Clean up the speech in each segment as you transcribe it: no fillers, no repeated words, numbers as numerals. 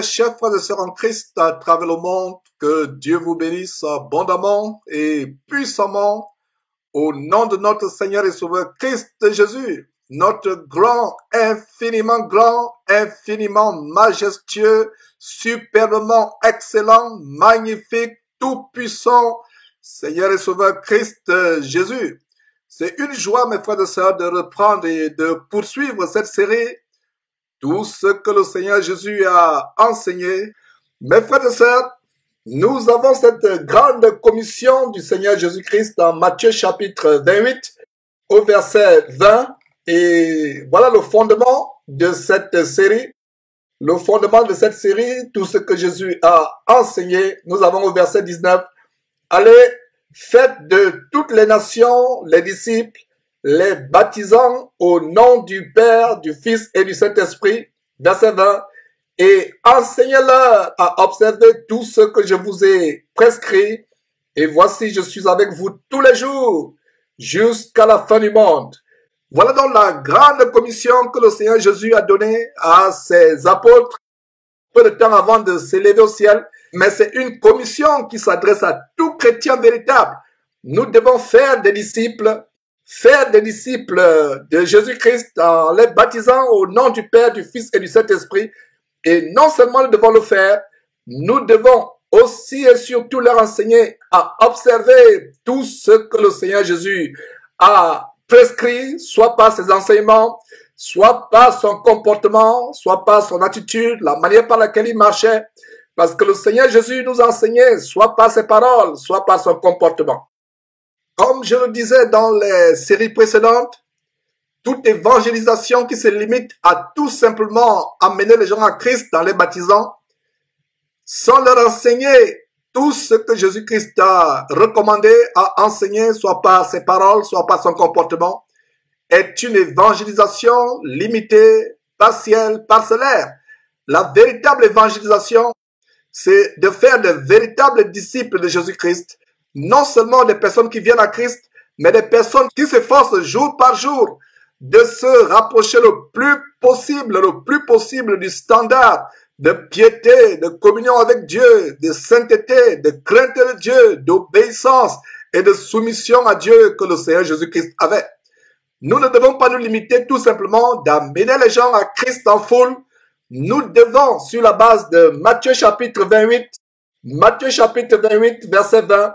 mes chers frères et sœurs en Christ à travers le monde, que Dieu vous bénisse abondamment et puissamment au nom de notre Seigneur et Sauveur Christ Jésus, notre grand, infiniment majestueux, superbement excellent, magnifique, tout-puissant Seigneur et Sauveur Christ Jésus. C'est une joie, mes frères et sœurs, de reprendre et de poursuivre cette série. Tout ce que le Seigneur Jésus a enseigné. Mes frères et sœurs, nous avons cette grande commission du Seigneur Jésus-Christ dans Matthieu chapitre 28 au verset 20. Et voilà le fondement de cette série. Le fondement de cette série, tout ce que Jésus a enseigné. Nous avons au verset 19. Allez, faites de toutes les nations les disciples, les baptisant au nom du Père, du Fils et du Saint-Esprit, verset 20, et enseignez-leur à observer tout ce que je vous ai prescrit, et voici je suis avec vous tous les jours, jusqu'à la fin du monde. Voilà donc la grande commission que le Seigneur Jésus a donnée à ses apôtres, peu de temps avant de s'élever au ciel, mais c'est une commission qui s'adresse à tout chrétien véritable. Nous devons faire des disciples de Jésus-Christ en les baptisant au nom du Père, du Fils et du Saint-Esprit. Et non seulement nous devons le faire, nous devons aussi et surtout leur enseigner à observer tout ce que le Seigneur Jésus a prescrit, soit par ses enseignements, soit par son comportement, soit par son attitude, la manière par laquelle il marchait. Parce que le Seigneur Jésus nous enseignait, soit par ses paroles, soit par son comportement. Comme je le disais dans les séries précédentes, toute évangélisation qui se limite à tout simplement amener les gens à Christ en les baptisant, sans leur enseigner tout ce que Jésus-Christ a recommandé à enseigner, soit par ses paroles, soit par son comportement, est une évangélisation limitée, partielle, parcellaire. La véritable évangélisation, c'est de faire de véritables disciples de Jésus-Christ, non seulement des personnes qui viennent à Christ, mais des personnes qui s'efforcent jour par jour de se rapprocher le plus possible du standard de piété, de communion avec Dieu, de sainteté, de crainte de Dieu, d'obéissance et de soumission à Dieu que le Seigneur Jésus-Christ avait. Nous ne devons pas nous limiter tout simplement d'amener les gens à Christ en foule. Nous devons, sur la base de Matthieu chapitre 28, verset 20,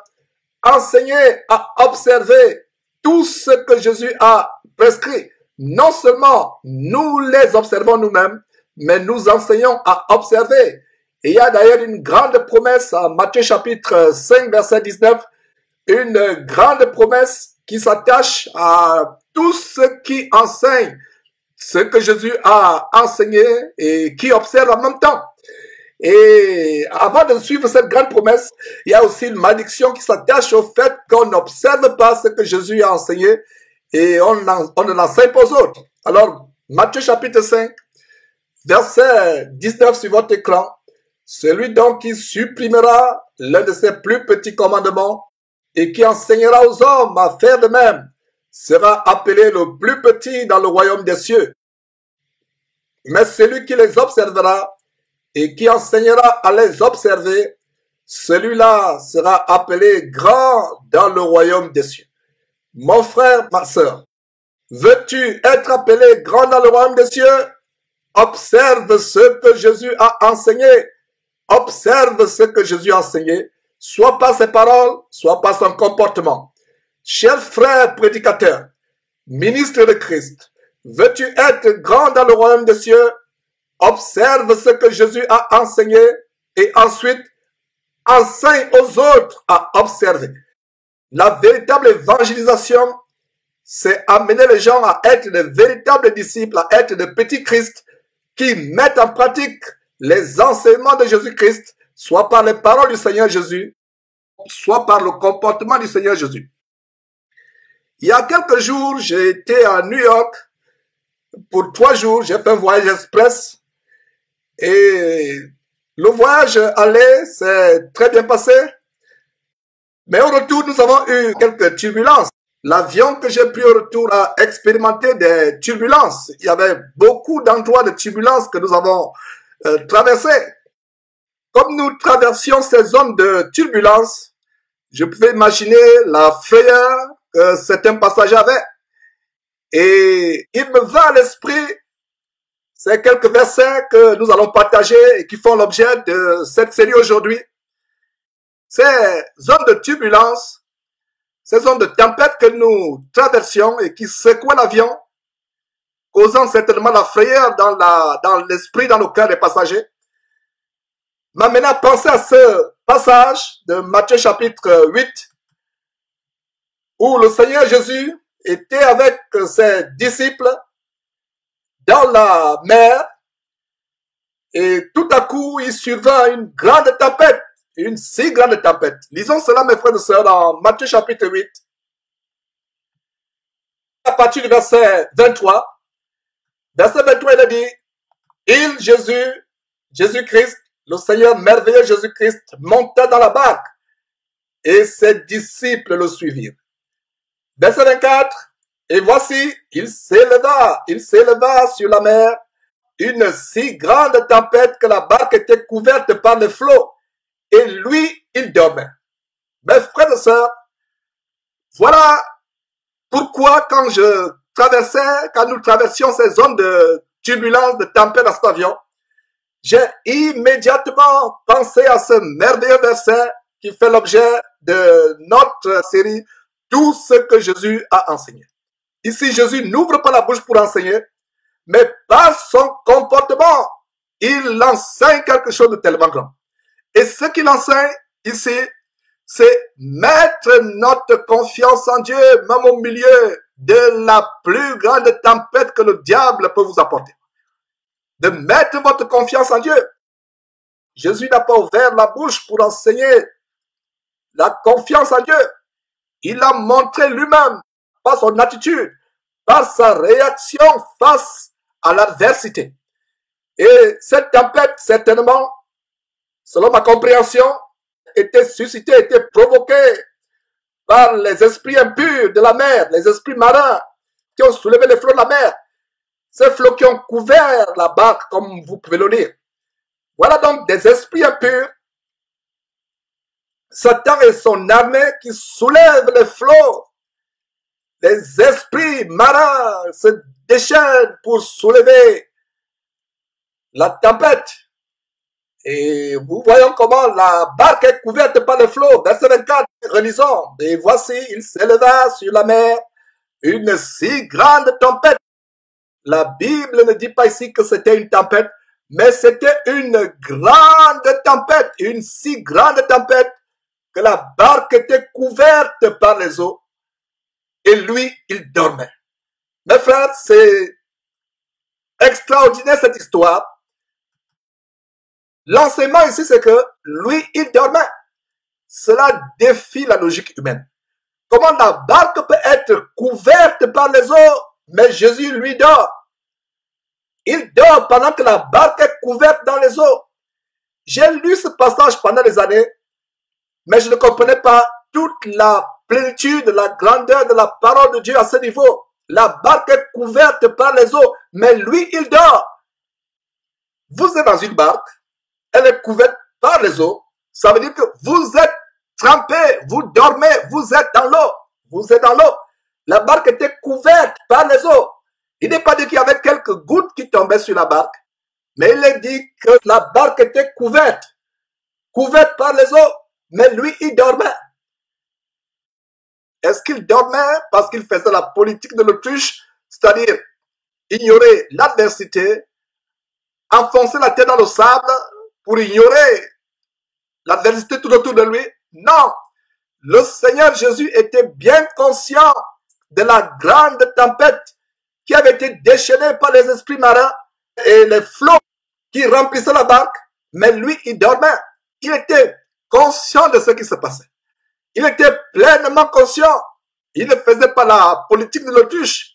enseigner à observer tout ce que Jésus a prescrit. Non seulement nous les observons nous-mêmes, mais nous enseignons à observer. Et il y a d'ailleurs une grande promesse à Matthieu chapitre 5, verset 19, une grande promesse qui s'attache à tous ceux qui enseignent ce que Jésus a enseigné et qui observent en même temps. Et avant de suivre cette grande promesse, il y a aussi une malédiction qui s'attache au fait qu'on n'observe pas ce que Jésus a enseigné et on ne l'enseigne pas aux autres. Alors, Matthieu chapitre 5, verset 19 sur votre écran, celui donc qui supprimera l'un de ses plus petits commandements et qui enseignera aux hommes à faire de même sera appelé le plus petit dans le royaume des cieux. Mais celui qui les observera et qui enseignera à les observer, celui-là sera appelé grand dans le royaume des cieux. Mon frère, ma sœur, veux-tu être appelé grand dans le royaume des cieux? Observe ce que Jésus a enseigné. Observe ce que Jésus a enseigné, soit par ses paroles, soit par son comportement. Cher frère prédicateur, ministre de Christ, veux-tu être grand dans le royaume des cieux? Observe ce que Jésus a enseigné et ensuite enseigne aux autres à observer. La véritable évangélisation, c'est amener les gens à être de véritables disciples, à être de petits Christ qui mettent en pratique les enseignements de Jésus-Christ, soit par les paroles du Seigneur Jésus, soit par le comportement du Seigneur Jésus. Il y a quelques jours, j'ai été à New York pour 3 jours, j'ai fait un voyage express et le voyage aller s'est très bien passé. Mais au retour, nous avons eu quelques turbulences. L'avion que j'ai pris au retour a expérimenté des turbulences. Il y avait beaucoup d'endroits de turbulences que nous avons traversés. Comme nous traversions ces zones de turbulence, je pouvais imaginer la frayeur que certains passagers avaient. Et il me vint à l'esprit ces quelques versets que nous allons partager et qui font l'objet de cette série aujourd'hui. Ces zones de turbulence, ces zones de tempête que nous traversions et qui secouaient l'avion, causant certainement la frayeur dans l'esprit, dans le cœur des passagers, m'amène à penser à ce passage de Matthieu chapitre 8, où le Seigneur Jésus était avec ses disciples dans la mer, et tout à coup, il survint une grande tempête, une si grande tempête. Lisons cela, mes frères et sœurs, dans Matthieu chapitre 8, à partir du verset 23. Verset 23, il a dit, Jésus-Christ, le Seigneur merveilleux Jésus-Christ, monta dans la barque et ses disciples le suivirent. Verset 24, et voici, il s'éleva sur la mer, une si grande tempête que la barque était couverte par les flots, et lui, il dormait. Mes frères et sœurs, voilà pourquoi quand nous traversions ces zones de turbulence, de tempête dans cet avion, j'ai immédiatement pensé à ce merveilleux verset qui fait l'objet de notre série, tout ce que Jésus a enseigné. Ici, Jésus n'ouvre pas la bouche pour enseigner, mais par son comportement, il enseigne quelque chose de tellement grand. Et ce qu'il enseigne ici, c'est mettre notre confiance en Dieu, même au milieu de la plus grande tempête que le diable peut vous apporter. De mettre votre confiance en Dieu. Jésus n'a pas ouvert la bouche pour enseigner la confiance en Dieu. Il a montré lui-même, par son attitude, par sa réaction face à l'adversité. Et cette tempête, certainement, selon ma compréhension, était suscitée, était provoquée par les esprits impurs de la mer, les esprits marins qui ont soulevé les flots de la mer. Ces flots qui ont couvert la barque, comme vous pouvez le lire. Voilà donc des esprits impurs. Satan et son armée qui soulèvent les flots. Les esprits marins se déchaînent pour soulever la tempête. Et vous voyez comment la barque est couverte par les flots. Verset 24, relisons. Et voici, il s'éleva sur la mer une si grande tempête. La Bible ne dit pas ici que c'était une tempête, mais c'était une grande tempête, une si grande tempête que la barque était couverte par les eaux et lui, il dormait. Mes frères, c'est extraordinaire cette histoire. L'enseignement ici, c'est que lui, il dormait. Cela défie la logique humaine. Comment la barque peut être couverte par les eaux, mais Jésus, lui, dort. Il dort pendant que la barque est couverte dans les eaux. J'ai lu ce passage pendant des années, mais je ne comprenais pas toute la plénitude, la grandeur de la parole de Dieu à ce niveau. La barque est couverte par les eaux, mais lui, il dort. Vous êtes dans une barque, elle est couverte par les eaux. Ça veut dire que vous êtes trempé, vous dormez, vous êtes dans l'eau. Vous êtes dans l'eau. La barque était couverte par les eaux. Il n'est pas dit qu'il y avait quelques gouttes qui tombaient sur la barque, mais il est dit que la barque était couverte par les eaux, mais lui, il dormait. Est-ce qu'il dormait parce qu'il faisait la politique de l'autruche, c'est-à-dire ignorer l'adversité, enfoncer la tête dans le sable pour ignorer l'adversité tout autour de lui? Non, le Seigneur Jésus était bien conscient de la grande tempête qui avait été déchaînée par les esprits marins et les flots qui remplissaient la barque, mais lui, il dormait. Il était conscient de ce qui se passait. Il était pleinement conscient. Il ne faisait pas la politique de l'autruche.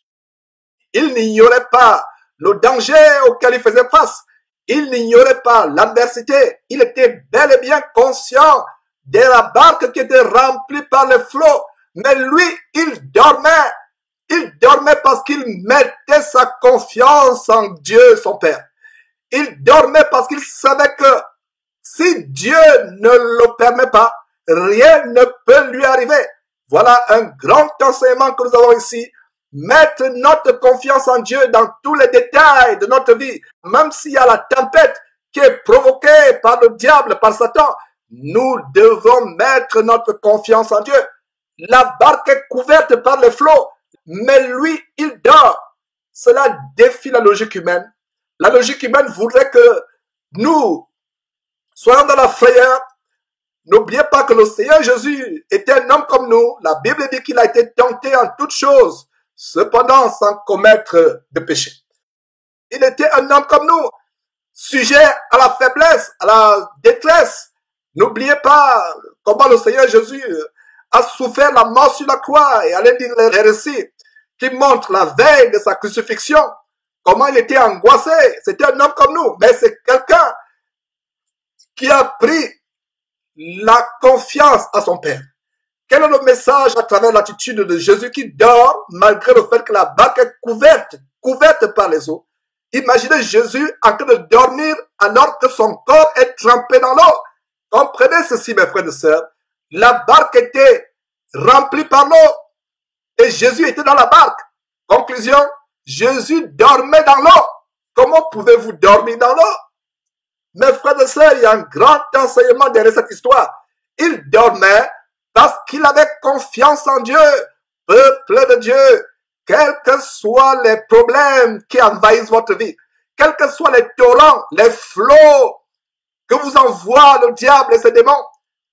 Il n'ignorait pas le danger auquel il faisait face. Il n'ignorait pas l'adversité. Il était bel et bien conscient de la barque qui était remplie par les flots. Mais lui, il dormait. Il dormait parce qu'il mettait sa confiance en Dieu, son Père. Il dormait parce qu'il savait que Si Dieu ne le permet pas, rien ne peut lui arriver. Voilà un grand enseignement que nous avons ici. Mettre notre confiance en Dieu dans tous les détails de notre vie, même s'il y a la tempête qui est provoquée par le diable, par Satan, nous devons mettre notre confiance en Dieu. La barque est couverte par les flots, mais lui, il dort. Cela défie la logique humaine. La logique humaine voudrait que nous soyons dans la frayeur. N'oubliez pas que le Seigneur Jésus était un homme comme nous. La Bible dit qu'il a été tenté en toutes choses, cependant sans commettre de péché. Il était un homme comme nous, sujet à la faiblesse, à la détresse. N'oubliez pas comment le Seigneur Jésus a souffert la mort sur la croix, et allez lire les récits qui montrent la veille de sa crucifixion, comment il était angoissé. C'était un homme comme nous, mais c'est quelqu'un qui a pris la confiance à son Père. Quel est le message à travers l'attitude de Jésus qui dort malgré le fait que la barque est couverte par les eaux? Imaginez Jésus en train de dormir alors que son corps est trempé dans l'eau. Comprenez ceci, mes frères et sœurs. La barque était remplie par l'eau et Jésus était dans la barque. Conclusion, Jésus dormait dans l'eau. Comment pouvez-vous dormir dans l'eau? Mes frères et sœurs, il y a un grand enseignement derrière cette histoire. Il dormait parce qu'il avait confiance en Dieu. Peuple de Dieu, quels que soient les problèmes qui envahissent votre vie, quels que soient les torrents, les flots que vous envoie le diable et ses démons,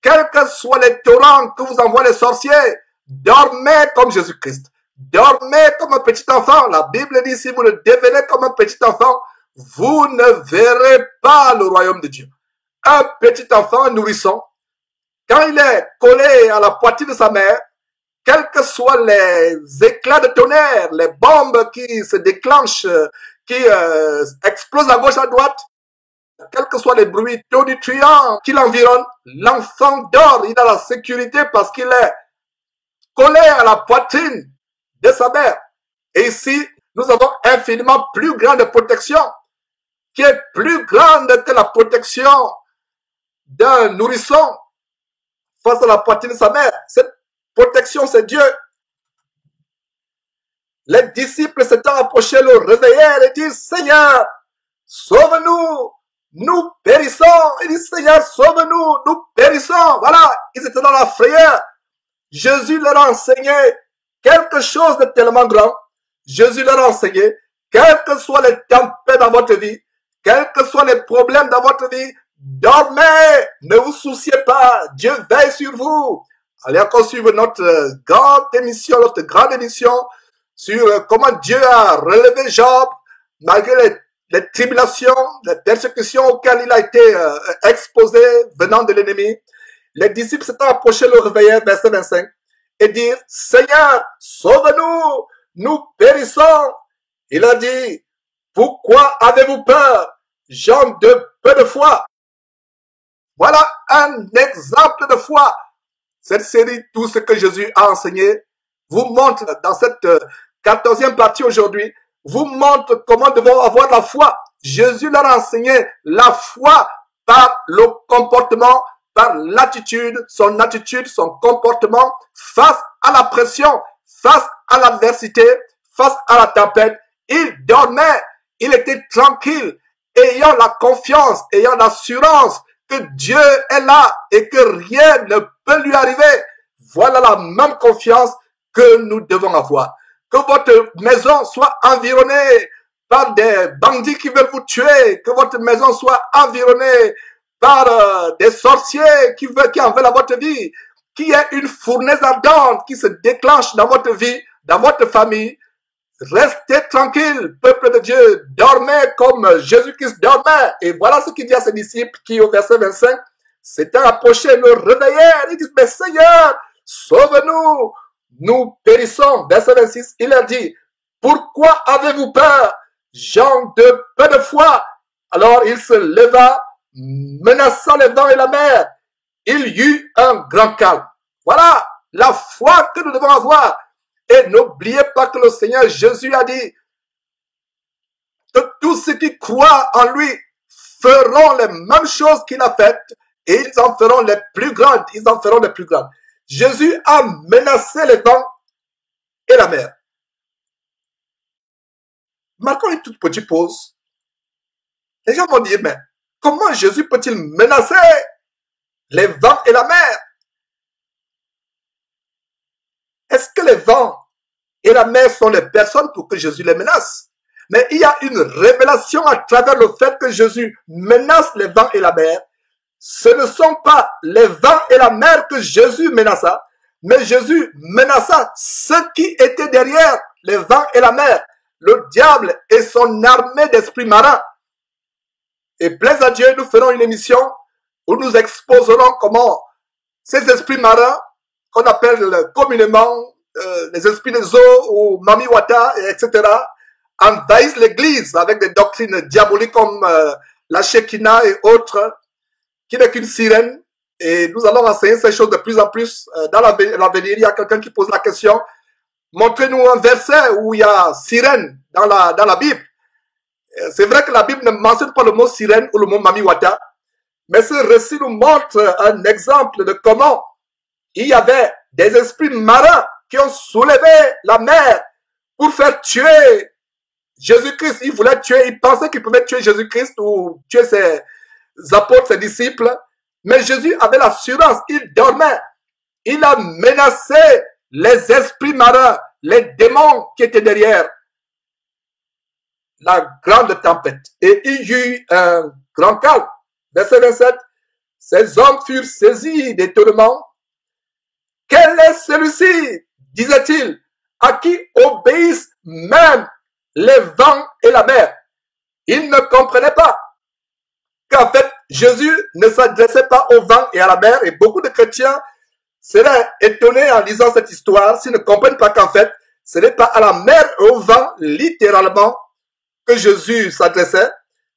quels que soient les torrents que vous envoient les sorciers, dormez comme Jésus-Christ. Dormez comme un petit enfant. La Bible dit, si vous le devenez comme un petit enfant, vous ne verrez pas le royaume de Dieu. Un petit enfant, un nourrisson, quand il est collé à la poitrine de sa mère, quels que soient les éclats de tonnerre, les bombes qui se déclenchent, qui explosent à gauche à droite, quels que soient les bruits tonitruants qui l'environnent, l'enfant dort, il a la sécurité parce qu'il est collé à la poitrine de sa mère. Et ici, nous avons infiniment plus grande protection, qui est plus grande que la protection d'un nourrisson face à la poitrine de sa mère. Cette protection, c'est Dieu. Les disciples s'étant approchés le réveillèrent et disent, Seigneur, sauve-nous, nous périssons. Il dit, Seigneur, sauve-nous, nous périssons. Voilà, ils étaient dans la frayeur. Jésus leur a enseigné quelque chose de tellement grand. Jésus leur a enseigné, quelles que soient les tempêtes dans votre vie, quels que soient les problèmes dans votre vie, dormez, ne vous souciez pas, Dieu veille sur vous. Allez encore suivre notre grande émission sur comment Dieu a relevé Job malgré les tribulations, les persécutions auxquelles il a été exposé venant de l'ennemi. Les disciples s'étant approchés le réveillèrent, verset 25, et dirent, Seigneur, sauve-nous, nous périssons. Il a dit, pourquoi avez-vous peur, gens de peu de foi? Voilà un exemple de foi. Cette série, tout ce que Jésus a enseigné, vous montre dans cette 14e partie aujourd'hui, vous montre comment devons avoir la foi. Jésus leur a enseigné la foi par le comportement, par l'attitude, son comportement face à la pression, face à l'adversité, face à la tempête. Il dormait, il était tranquille, ayant la confiance, ayant l'assurance que Dieu est là et que rien ne peut lui arriver. Voilà la même confiance que nous devons avoir. Que votre maison soit environnée par des bandits qui veulent vous tuer, que votre maison soit environnée par des sorciers qui en veulent à votre vie, qu'il y ait une fournaise ardente qui se déclenche dans votre vie, dans votre famille. Restez tranquille, peuple de Dieu, dormez comme Jésus-Christ dormait. Et voilà ce qu'il dit à ses disciples qui, au verset 25, s'étant approchés, le réveillèrent. Ils disent, mais Seigneur, sauve-nous, nous périssons. Verset 26, il leur dit, pourquoi avez-vous peur, gens de peu de foi? Alors il se leva, menaçant les vents et la mer. Il y eut un grand calme. Voilà la foi que nous devons avoir. Et n'oubliez pas que le Seigneur Jésus a dit que tous ceux qui croient en lui feront les mêmes choses qu'il a faites et ils en feront les plus grandes. Ils en feront les plus grandes. Jésus a menacé les vents et la mer. Marquons une toute petite pause. Les gens vont dire, mais comment Jésus peut-il menacer les vents et la mer? Est-ce que les vents et la mer sont les personnes pour que Jésus les menace? Mais il y a une révélation à travers le fait que Jésus menace les vents et la mer. Ce ne sont pas les vents et la mer que Jésus menaça, mais Jésus menaça ceux qui étaient derrière les vents et la mer, le diable et son armée d'esprits marins. Et plaise à Dieu, nous ferons une émission où nous exposerons comment ces esprits marins, qu'on appelle communément les esprits des eaux ou Mami Wata, etc., envahissent l'église avec des doctrines diaboliques comme la Shekinah et autres, qui n'est qu'une sirène. Et nous allons enseigner ces choses de plus en plus. Dans l'avenir, il y a quelqu'un qui pose la question, montrez-nous un verset où il y a sirène dans la Bible. C'est vrai que la Bible ne mentionne pas le mot sirène ou le mot Mami Wata, mais ce récit nous montre un exemple de comment il y avait des esprits marins qui ont soulevé la mer pour faire tuer Jésus-Christ. Ils voulaient tuer, ils pensaient qu'ils pouvaient tuer Jésus-Christ ou tuer ses apôtres, ses disciples. Mais Jésus avait l'assurance, il dormait. Il a menacé les esprits marins, les démons qui étaient derrière la grande tempête. Et il y eut un grand calme. Verset 27. Ces hommes furent saisis d'étonnement. Quel est celui-ci, disait-il, à qui obéissent même les vents et la mer? Ils ne comprenaient pas qu'en fait, Jésus ne s'adressait pas aux vents et à la mer, et beaucoup de chrétiens seraient étonnés en lisant cette histoire s'ils ne comprennent pas qu'en fait, ce n'est pas à la mer et au vent, littéralement, que Jésus s'adressait,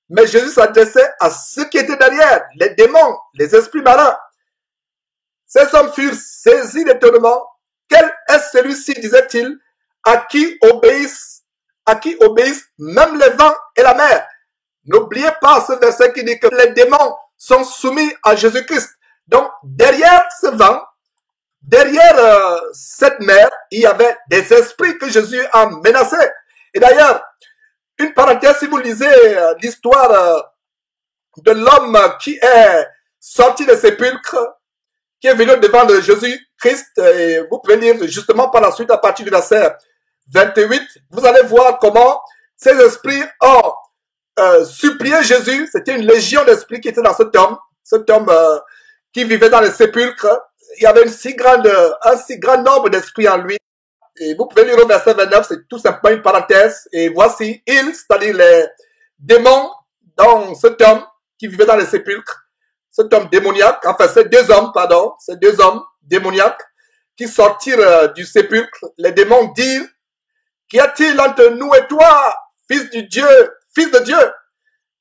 mais Jésus s'adressait à ceux qui étaient derrière, les démons, les esprits marins. Ces hommes furent saisis d'étonnement. Quel est celui-ci, disait-il, à qui obéissent même les vents et la mer? N'oubliez pas ce verset qui dit que les démons sont soumis à Jésus-Christ. Donc, derrière ce vent, derrière cette mer, il y avait des esprits que Jésus a menacés. Et d'ailleurs, une parenthèse, si vous lisez l'histoire de l'homme qui est sorti des sépulcres, qui est venu devant de Jésus-Christ, et vous pouvez lire justement par la suite à partir du verset 28, vous allez voir comment ces esprits ont supplié Jésus. C'était une légion d'esprits qui était dans cet homme qui vivait dans les sépulcres. Il y avait un si grand nombre d'esprits en lui. Et vous pouvez lire au verset 29, c'est tout simplement une parenthèse. Et voici, c'est-à-dire les démons dans cet homme qui vivait dans les sépulcres, cet homme démoniaque, enfin ces deux hommes démoniaques qui sortirent du sépulcre. Les démons dirent, qu'y a-t-il entre nous et toi, fils de Dieu?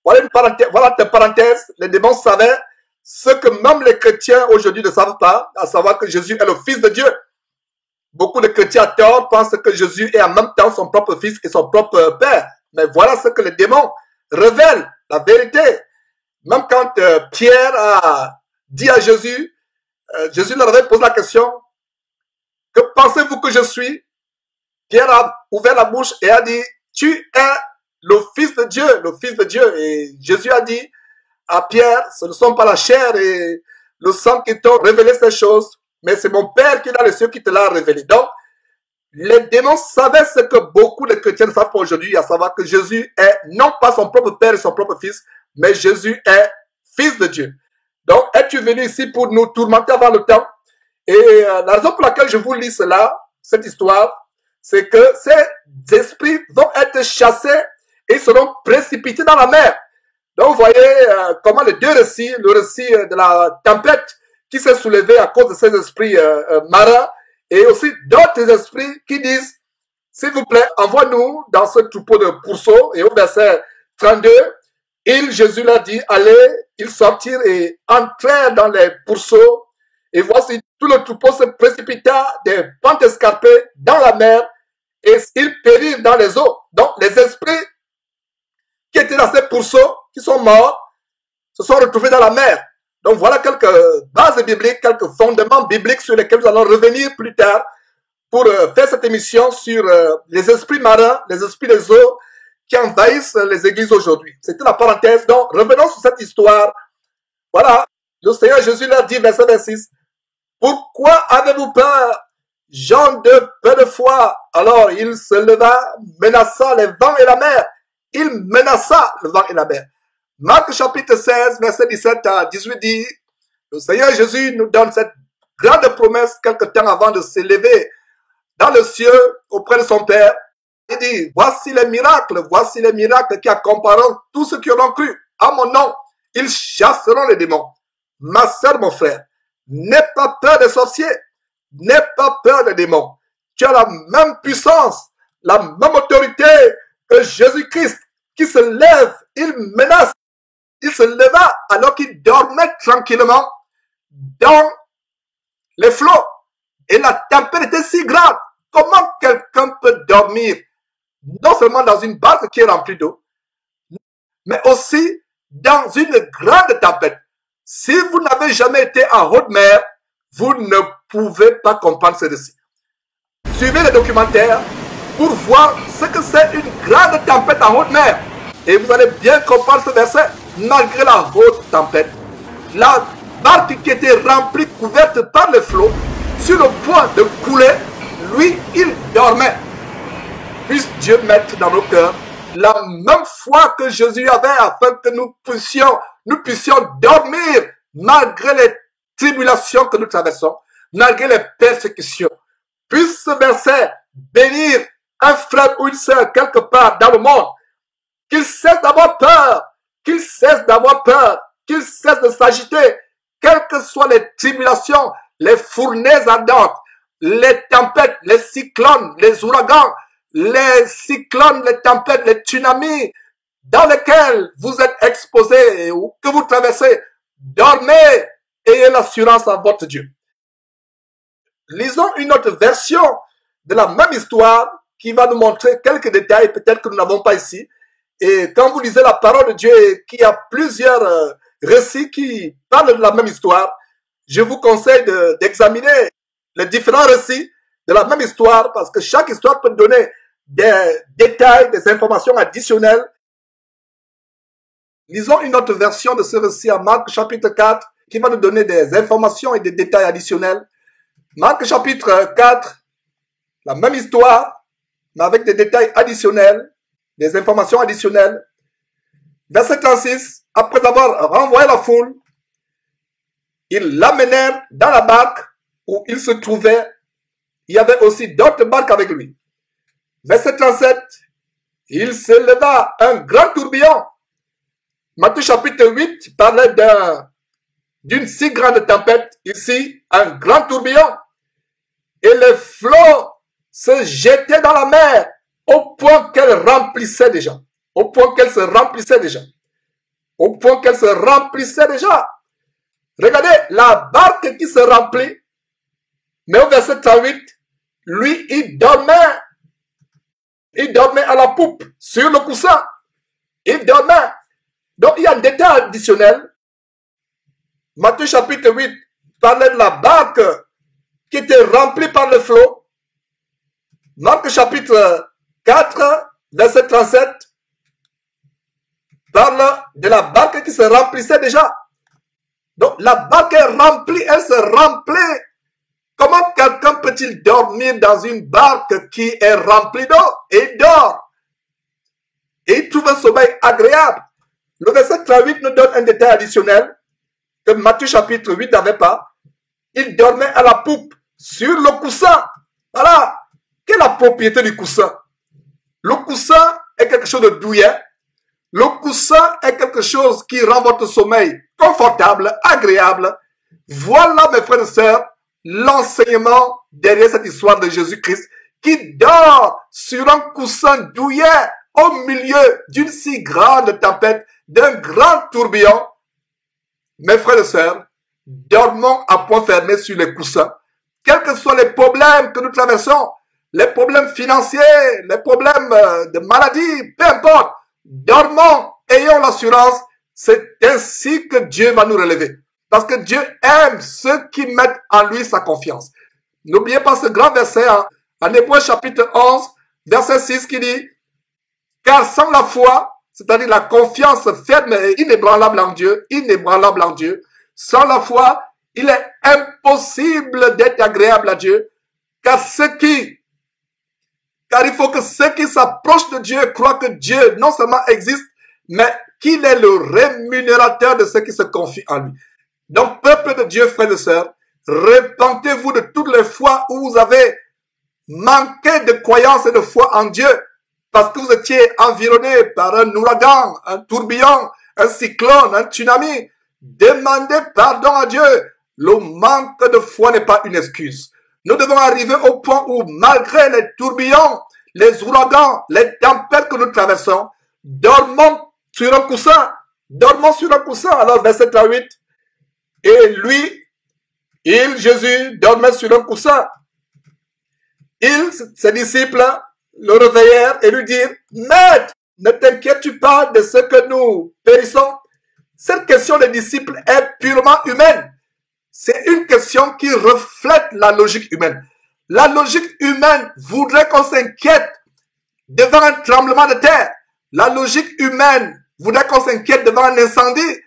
Voilà une parenthèse. Les démons savaient ce que même les chrétiens aujourd'hui ne savent pas, à savoir que Jésus est le fils de Dieu. Beaucoup de chrétiens à tort pensent que Jésus est en même temps son propre fils et son propre père. Mais voilà ce que les démons révèlent, la vérité. Même quand Pierre a dit à Jésus, Jésus leur avait posé la question, que pensez-vous que je suis? Pierre a ouvert la bouche et a dit, tu es le fils de Dieu, le fils de Dieu. Et Jésus a dit à Pierre, ce ne sont pas la chair et le sang qui t'ont révélé ces choses, mais c'est mon Père qui est dans les cieux qui te l'a révélé. Donc, les démons savaient ce que beaucoup de chrétiens ne savent pas aujourd'hui, à savoir que Jésus est non pas son propre Père et son propre Fils, mais Jésus est Fils de Dieu. Donc, es-tu venu ici pour nous tourmenter avant le temps? Et la raison pour laquelle je vous lis cela, cette histoire, c'est que ces esprits vont être chassés et seront précipités dans la mer. Donc, vous voyez comment les deux récits, le récit de la tempête qui s'est soulevée à cause de ces esprits marins, et aussi d'autres esprits qui disent, s'il vous plaît, envoie-nous dans ce troupeau de pourceaux. Et au verset 32, Jésus leur dit, allez, ils sortirent et entrèrent dans les pourceaux. Et voici, tout le troupeau se précipita des pentes escarpées dans la mer et ils périrent dans les eaux. Donc, les esprits qui étaient dans ces pourceaux, qui sont morts, se sont retrouvés dans la mer. Donc voilà quelques bases bibliques, quelques fondements bibliques sur lesquels nous allons revenir plus tard pour faire cette émission sur les esprits marins, les esprits des eaux qui envahissent les églises aujourd'hui. C'était la parenthèse. Donc revenons sur cette histoire. Voilà, le Seigneur Jésus leur dit, verset 26, « Pourquoi avez-vous peur, gens de peu de foi ?» Alors il se leva, menaça les vents et la mer. Il menaça le vent et la mer. Marc chapitre 16, verset 17 à 18 dit, le Seigneur Jésus nous donne cette grande promesse quelque temps avant de s'élever dans le ciel auprès de son Père. Il dit, voici les miracles qui accompagneront tous ceux qui auront cru à mon nom. Ils chasseront les démons. Ma sœur, mon frère, n'aie pas peur des sorciers, n'aie pas peur des démons. Tu as la même puissance, la même autorité que Jésus-Christ qui se lève, il menace. Il se leva alors qu'il dormait tranquillement dans les flots. Et la tempête était si grande. Comment quelqu'un peut dormir non seulement dans une barque qui est remplie d'eau, mais aussi dans une grande tempête? Si vous n'avez jamais été en haute mer, vous ne pouvez pas comprendre ce récit. Suivez le documentaire pour voir ce que c'est une grande tempête en haute mer. Et vous allez bien comprendre ce verset. Malgré la haute tempête, la barque qui était remplie, couverte par les flots, sur le point de couler, lui, il dormait. Puisse Dieu mettre dans nos cœurs la même foi que Jésus avait afin que nous puissions dormir malgré les tribulations que nous traversons, malgré les persécutions. Puisse ce verset bénir un frère ou une sœur quelque part dans le monde, qu'il cesse d'avoir peur, qu'il cesse d'avoir peur, qu'il cesse de s'agiter, quelles que soient les tribulations, les fournaises ardentes, les tempêtes, les cyclones, les ouragans, les cyclones, les tempêtes, les tsunamis, dans lesquels vous êtes exposés ou que vous traversez. Dormez, ayez l'assurance en votre Dieu. Lisons une autre version de la même histoire qui va nous montrer quelques détails peut-être que nous n'avons pas ici. Et quand vous lisez la parole de Dieu, qui a plusieurs récits qui parlent de la même histoire, je vous conseille d'examiner les différents récits de la même histoire parce que chaque histoire peut donner des détails, des informations additionnelles. Lisons une autre version de ce récit en Marc chapitre 4 qui va nous donner des informations et des détails additionnels. Marc chapitre 4, la même histoire, mais avec des détails additionnels, des informations additionnelles. Verset 36, après avoir renvoyé la foule, ils l'amenèrent dans la barque où il se trouvait. Il y avait aussi d'autres barques avec lui. Verset 37, il se leva un grand tourbillon. Matthieu chapitre 8 parlait d'une si grande tempête. Ici, un grand tourbillon. Et les flots se jetaient dans la mer au point qu'elle remplissait déjà. Au point qu'elle se remplissait déjà. Au point qu'elle se remplissait déjà. Regardez, la barque qui se remplit. Mais au verset 38, lui, il dormait. Il dormait à la poupe, sur le coussin. Il dormait. Donc, il y a un détail additionnel. Matthieu chapitre 8 parlait de la barque qui était remplie par le flot. Marc chapitre 4, verset 37, parle de la barque qui se remplissait déjà. Donc, la barque est remplie, elle se remplit. Comment quelqu'un peut-il dormir dans une barque qui est remplie d'eau? Et il dort. Et il trouve un sommeil agréable. Le verset 38 nous donne un détail additionnel que Matthieu chapitre 8 n'avait pas. Il dormait à la poupe, sur le coussin. Voilà. Quelle est la propriété du coussin? Le coussin est quelque chose de douillet. Le coussin est quelque chose qui rend votre sommeil confortable, agréable. Voilà, mes frères et sœurs, l'enseignement derrière cette histoire de Jésus-Christ qui dort sur un coussin douillet au milieu d'une si grande tempête, d'un grand tourbillon. Mes frères et sœurs, dormons à point fermé sur les coussins. Quels que soient les problèmes que nous traversons, les problèmes financiers, les problèmes de maladie, peu importe, dormons, ayons l'assurance, C'est ainsi que Dieu va nous relever. Parce que Dieu aime ceux qui mettent en lui sa confiance. N'oubliez pas ce grand verset en Hébreux chapitre 11, verset 6 qui dit « Car sans la foi, c'est-à-dire la confiance ferme et inébranlable en Dieu, sans la foi, il est impossible d'être agréable à Dieu, car il faut que ceux qui s'approchent de Dieu croient que Dieu non seulement existe, mais qu'il est le rémunérateur de ceux qui se confient en lui. » Donc, peuple de Dieu, frères et sœurs, repentez-vous de toutes les fois où vous avez manqué de croyance et de foi en Dieu, parce que vous étiez environné par un ouragan, un tourbillon, un cyclone, un tsunami. Demandez pardon à Dieu. Le manque de foi n'est pas une excuse. Nous devons arriver au point où, malgré les tourbillons, les ouragans, les tempêtes que nous traversons, dormons sur un coussin. Dormons sur un coussin. Alors, verset 38. Et lui, Jésus, dormait sur un coussin. Ses disciples, le réveillèrent et lui dirent, « Maître, ne t'inquiètes-tu pas de ce que nous périssons ?» Cette question des disciples est purement humaine. C'est une question qui reflète la logique humaine. La logique humaine voudrait qu'on s'inquiète devant un tremblement de terre. La logique humaine voudrait qu'on s'inquiète devant un incendie,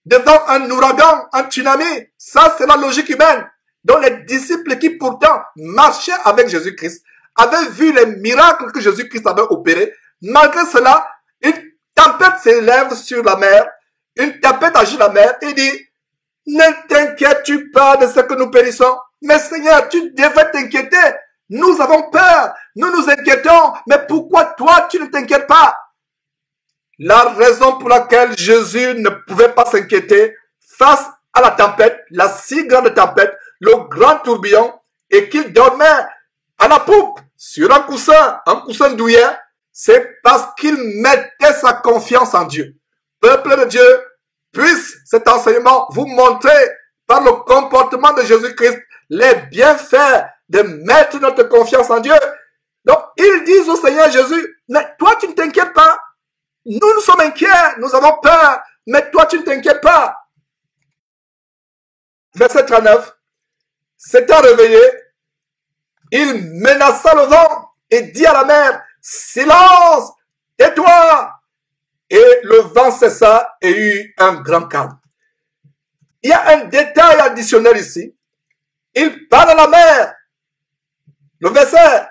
devant un ouragan, un tsunami. Ça, c'est la logique humaine. Donc les disciples qui pourtant marchaient avec Jésus-Christ avaient vu les miracles que Jésus-Christ avait opérés. Malgré cela, une tempête s'élève sur la mer, une tempête agit la mer et dit, ne t'inquiètes-tu pas de ce que nous périssons? Mais Seigneur, tu devais t'inquiéter. Nous avons peur, nous nous inquiétons, mais pourquoi toi tu ne t'inquiètes pas? La raison pour laquelle Jésus ne pouvait pas s'inquiéter face à la tempête, la si grande tempête, le grand tourbillon, et qu'il dormait à la poupe, sur un coussin douillet, c'est parce qu'il mettait sa confiance en Dieu. Peuple de Dieu, puisse cet enseignement vous montrer par le comportement de Jésus-Christ les bienfaits de mettre notre confiance en Dieu. Donc, ils disent au Seigneur Jésus, mais toi tu ne t'inquiètes pas. Nous sommes inquiets, nous avons peur, mais toi tu ne t'inquiètes pas. Verset 39. S'étant réveillé, il menaça le vent et dit à la mer, silence, tais-toi. Et le vent cessa et eut un grand calme. Il y a un détail additionnel ici. Il parle à la mer. Le verset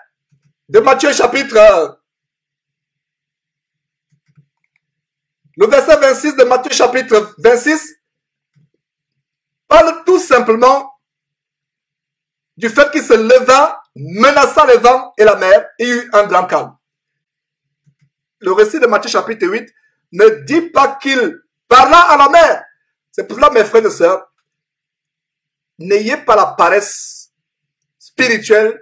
de Matthieu chapitre, le verset 26 de Matthieu chapitre 26 parle tout simplement du fait qu'il se leva, menaça le vent et la mer et eut un grand calme. Le récit de Matthieu chapitre 8 ne dit pas qu'il parla à la mer. C'est pour cela, mes frères et sœurs, n'ayez pas la paresse spirituelle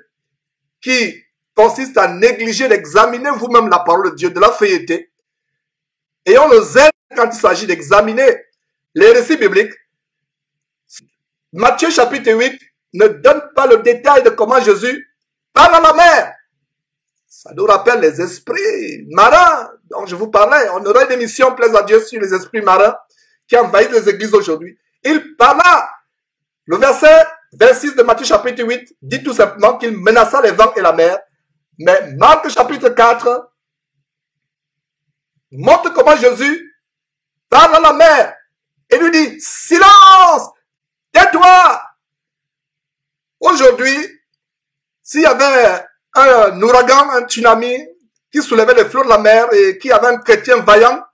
qui consiste à négliger d'examiner vous-même la parole de Dieu, de la feuilleter. Ayons le zèle quand il s'agit d'examiner les récits bibliques. Matthieu chapitre 8 ne donne pas le détail de comment Jésus parle à la mer. Ça nous rappelle les esprits marins dont je vous parlais. On aurait une émission, plaise à Dieu, sur les esprits marins qui envahissent les églises aujourd'hui. Il parla. Le verset 26 de Matthieu chapitre 8 dit tout simplement qu'il menaça les vents et la mer. Mais Marc chapitre 4 montre comment Jésus parle à la mer et lui dit, silence, tais-toi. Aujourd'hui, s'il y avait un ouragan, un tsunami qui soulevait les flots de la mer et qui avait un chrétien vaillant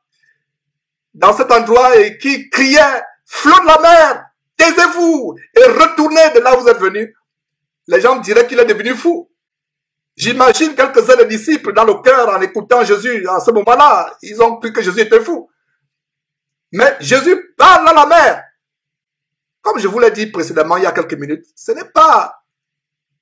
dans cet endroit et qui criait, flots de la mer, taisez-vous et retournez de là où vous êtes venus, les gens diraient qu'il est devenu fou. J'imagine quelques-uns des disciples dans le cœur en écoutant Jésus à ce moment-là. Ils ont cru que Jésus était fou. Mais Jésus parle à la mer. Comme je vous l'ai dit précédemment il y a quelques minutes, ce n'est pas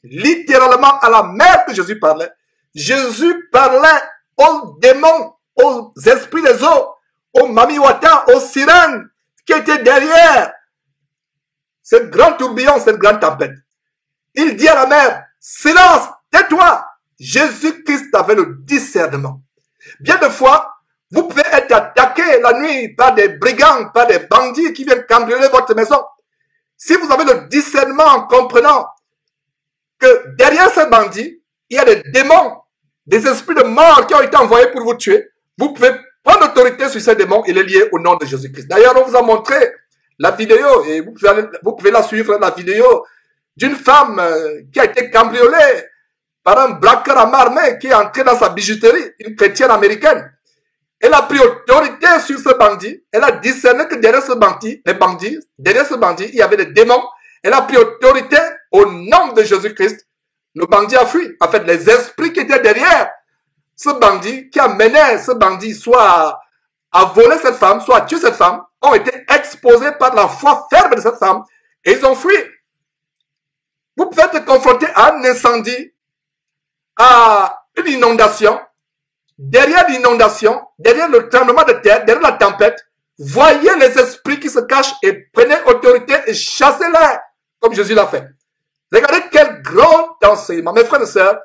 littéralement à la mer que Jésus parlait. Jésus parlait aux démons, aux esprits des eaux, aux mamiwata, aux sirènes qui étaient derrière ce grand tourbillon, cette grande tempête. Il dit à la mer, silence, tais-toi. Jésus-Christ avait le discernement. Bien de fois, Vous pouvez être attaqué la nuit par des brigands, par des bandits qui viennent cambrioler votre maison. Si vous avez le discernement en comprenant que derrière ces bandits, il y a des démons, des esprits de mort qui ont été envoyés pour vous tuer, vous pouvez prendre autorité sur ces démons et les lier au nom de Jésus-Christ. D'ailleurs, on vous a montré la vidéo, et vous pouvez la suivre, la vidéo d'une femme qui a été cambriolée par un braqueur à main armée qui est entré dans sa bijouterie, une chrétienne américaine. Elle a pris autorité sur ce bandit. Elle a discerné que derrière ce bandit, derrière ce bandit, il y avait des démons. Elle a pris autorité au nom de Jésus-Christ. Le bandit a fui. En fait, les esprits qui étaient derrière ce bandit, qui a mené ce bandit soit à voler cette femme, soit à tuer cette femme, ont été exposés par la foi ferme de cette femme et ils ont fui. Vous pouvez être confronté à un incendie, à une inondation. Derrière l'inondation, derrière le tremblement de terre, derrière la tempête, voyez les esprits qui se cachent et prenez autorité et chassez-les, comme Jésus l'a fait. Regardez quel grand enseignement. Mes frères et sœurs,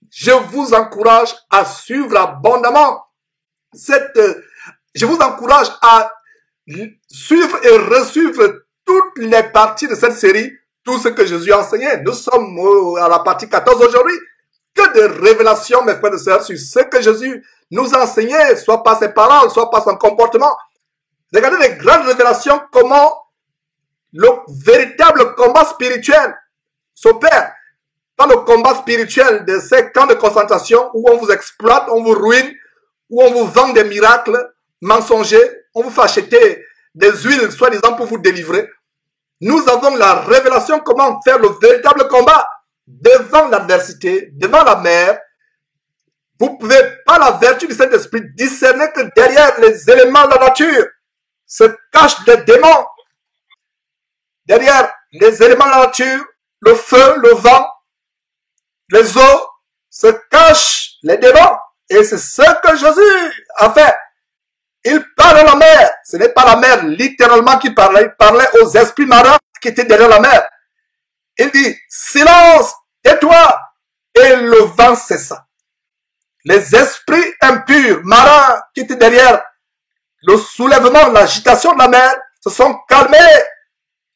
je vous encourage à suivre abondamment je vous encourage à suivre et resuivre toutes les parties de cette série, tout ce que Jésus a enseigné. Nous sommes à la partie 14 aujourd'hui. Que de révélations, mes frères et sœurs, sur ce que Jésus nous a enseigné, soit par ses paroles, soit par son comportement. Regardez les grandes révélations, comment le véritable combat spirituel s'opère. Pas le combat spirituel de ces camps de concentration où on vous exploite, on vous ruine, où on vous vend des miracles mensongers, on vous fait acheter des huiles, soi-disant, pour vous délivrer. Nous avons la révélation comment faire le véritable combat. Devant l'adversité, devant la mer, vous pouvez, par la vertu du Saint-Esprit, discerner que derrière les éléments de la nature se cachent des démons. Derrière les éléments de la nature, le feu, le vent, les eaux, se cachent les démons. Et c'est ce que Jésus a fait. Il parle à la mer. Ce n'est pas la mer littéralement qu'il parlait. Il parlait aux esprits marins qui étaient derrière la mer. Il dit, silence, tais-toi. Et le vent cessa. Les esprits impurs, marins, qui étaient derrière le soulèvement, l'agitation de la mer, se sont calmés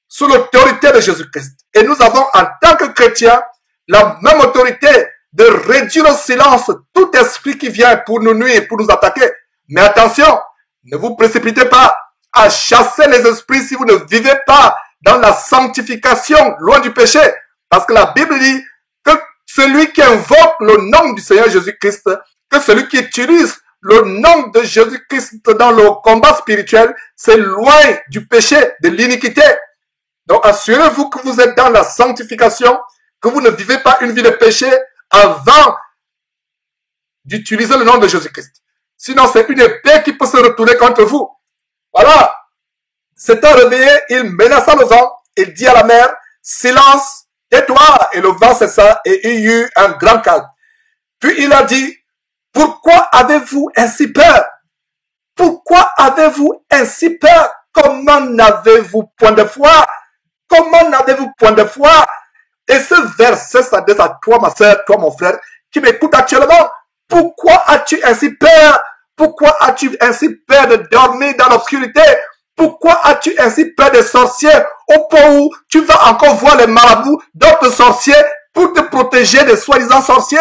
sous l'autorité de Jésus-Christ. Et nous avons, en tant que chrétiens, la même autorité de réduire au silence tout esprit qui vient pour nous nuire, pour nous attaquer. Mais attention, ne vous précipitez pas à chasser les esprits si vous ne vivez pas dans la sanctification, loin du péché. Parce que la Bible dit que celui qui invoque le nom du Seigneur Jésus-Christ, que celui qui utilise le nom de Jésus-Christ dans le combat spirituel, c'est loin du péché, de l'iniquité. Donc assurez-vous que vous êtes dans la sanctification, que vous ne vivez pas une vie de péché avant d'utiliser le nom de Jésus-Christ. Sinon, c'est une épée qui peut se retourner contre vous. Voilà. S'étant réveillé, il menaça le vent et dit à la mer, silence, tais-toi. Et le vent cessa et il y eut un grand calme. Puis il a dit, pourquoi avez-vous ainsi peur? Pourquoi avez-vous ainsi peur? Comment n'avez-vous point de foi? Comment n'avez-vous point de foi? Et ce verset s'adresse à toi, ma soeur, toi, mon frère, qui m'écoute actuellement. Pourquoi as-tu ainsi peur? Pourquoi as-tu ainsi peur de dormir dans l'obscurité? Pourquoi as-tu ainsi peur des sorciers au point où tu vas encore voir les marabouts d'autres sorciers pour te protéger des soi-disant sorciers?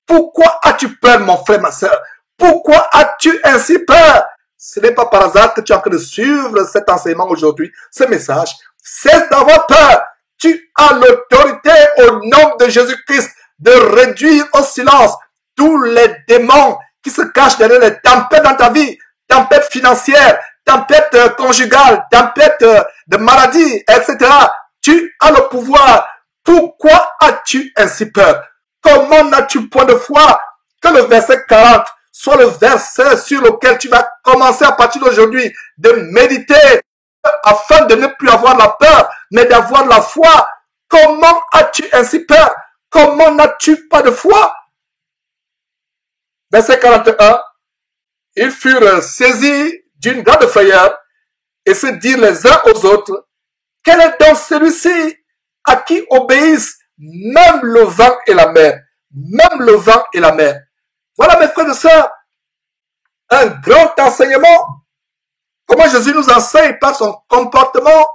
Pourquoi as-tu peur, mon frère, ma soeur? Pourquoi as-tu ainsi peur? Ce n'est pas par hasard que tu es en train de suivre cet enseignement aujourd'hui, ce message. Cesse d'avoir peur. Tu as l'autorité au nom de Jésus-Christ de réduire au silence tous les démons qui se cachent derrière les tempêtes dans ta vie, tempêtes financières, tempêtes conjugales, tempêtes de maladie, etc. Tu as le pouvoir. Pourquoi as-tu ainsi peur? Comment n'as-tu point de foi? Que le verset 40 soit le verset sur lequel tu vas commencer à partir d'aujourd'hui de méditer afin de ne plus avoir la peur, mais d'avoir la foi. Comment as-tu ainsi peur? Comment n'as-tu pas de foi? Verset 41. Ils furent saisis d'une grande frayeur et se dirent les uns aux autres, quel est donc celui-ci à qui obéissent même le vent et la mer? Même le vent et la mer. Voilà, mes frères et sœurs, un grand enseignement. Comment Jésus nous enseigne par son comportement.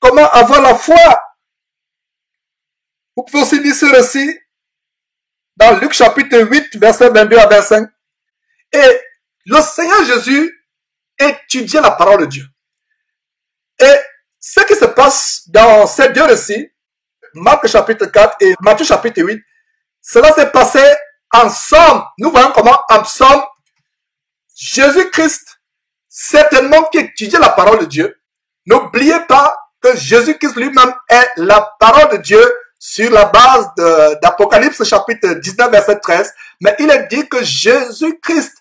Comment avoir la foi. Vous pouvez aussi lire ce récit dans Luc chapitre 8, versets 22 à 25. Et le Seigneur Jésus étudiait la parole de Dieu. Et ce qui se passe dans ces deux récits, Marc chapitre 4 et Matthieu chapitre 8, cela s'est passé en somme. Nous voyons comment en somme, Jésus-Christ, certainement qui étudiait la parole de Dieu, n'oubliez pas que Jésus-Christ lui-même est la parole de Dieu sur la base d'Apocalypse chapitre 19 verset 13, mais il est dit que Jésus-Christ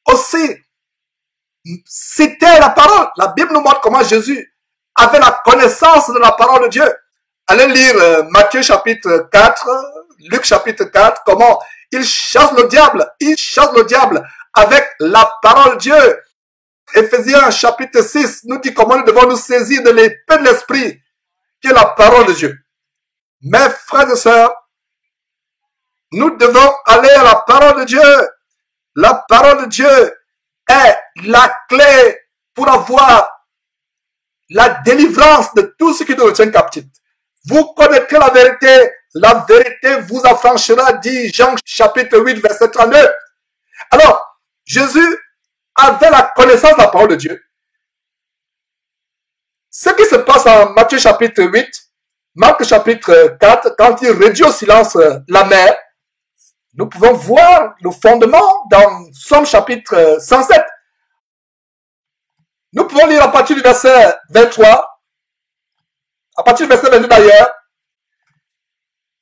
aussi citait la parole. La Bible nous montre comment Jésus avait la connaissance de la parole de Dieu. Allez lire Matthieu chapitre 4, Luc chapitre 4, comment il chasse le diable. Il chasse le diable avec la parole de Dieu. Éphésiens chapitre 6 nous dit comment nous devons nous saisir de l'épée de l'esprit, qui est la parole de Dieu. Mes frères et sœurs, nous devons aller à la parole de Dieu. La parole de Dieu est la clé pour avoir la délivrance de tout ce qui nous retient captifs. Vous connaîtrez la vérité vous affranchira, dit Jean chapitre 8, verset 32. Alors, Jésus avait la connaissance de la parole de Dieu. Ce qui se passe en Matthieu chapitre 8, Marc chapitre 4, quand il réduit au silence la mer, nous pouvons voir le fondement dans Somme chapitre 107. Nous pouvons lire à partir du verset 23, à partir du verset 22 d'ailleurs,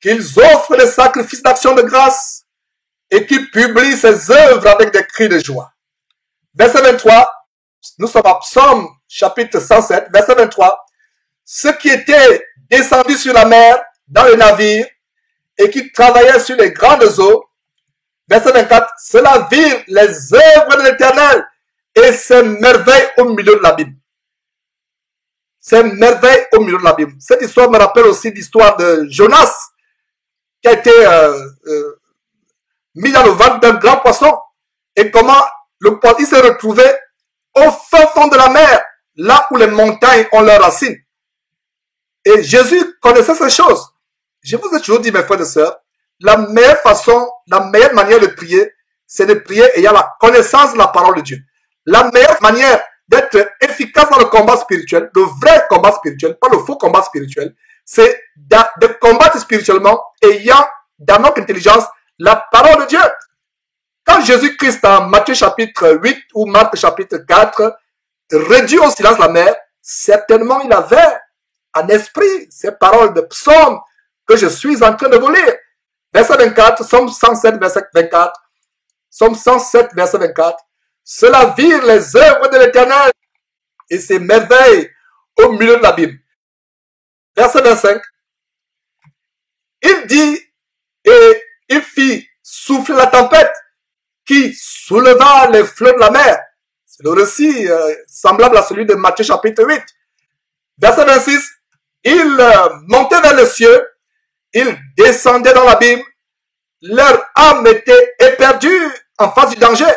qu'ils offrent des sacrifices d'action de grâce et qu'ils publient ses œuvres avec des cris de joie. Verset 23, nous sommes à Psaume chapitre 107, verset 23. Ceux qui étaient descendus sur la mer dans le navire et qui travaillaient sur les grandes eaux, verset 24, cela virent les œuvres de l'Éternel et ses merveilles au milieu de l'abîme. Ces merveilles au milieu de l'abîme. Cette histoire me rappelle aussi l'histoire de Jonas qui a été mis dans le ventre d'un grand poisson et comment il s'est retrouvé au fin fond de la mer, là où les montagnes ont leurs racines. Et Jésus connaissait ces choses. Je vous ai toujours dit, mes frères et sœurs, la meilleure façon, la meilleure manière de prier, c'est de prier ayant la connaissance de la parole de Dieu. La meilleure manière d'être efficace dans le combat spirituel, le vrai combat spirituel, pas le faux combat spirituel, c'est de combattre spirituellement ayant dans notre intelligence la parole de Dieu. Quand Jésus-Christ en Matthieu chapitre 8 ou Marc chapitre 4 réduit au silence la mer, certainement il avait en esprit ces paroles de psaume que je suis en train de vous lire. Verset 24, Somme 107, verset 24. Somme 107, verset 24. Cela vire les œuvres de l'Éternel et ses merveilles au milieu de l'abîme. Verset 25. Il dit et il fit souffler la tempête qui souleva les flots de la mer. C'est le récit semblable à celui de Matthieu chapitre 8. Verset 26. Il montait vers les cieux, il descendait dans l'abîme, leur âme était éperdue en face du danger.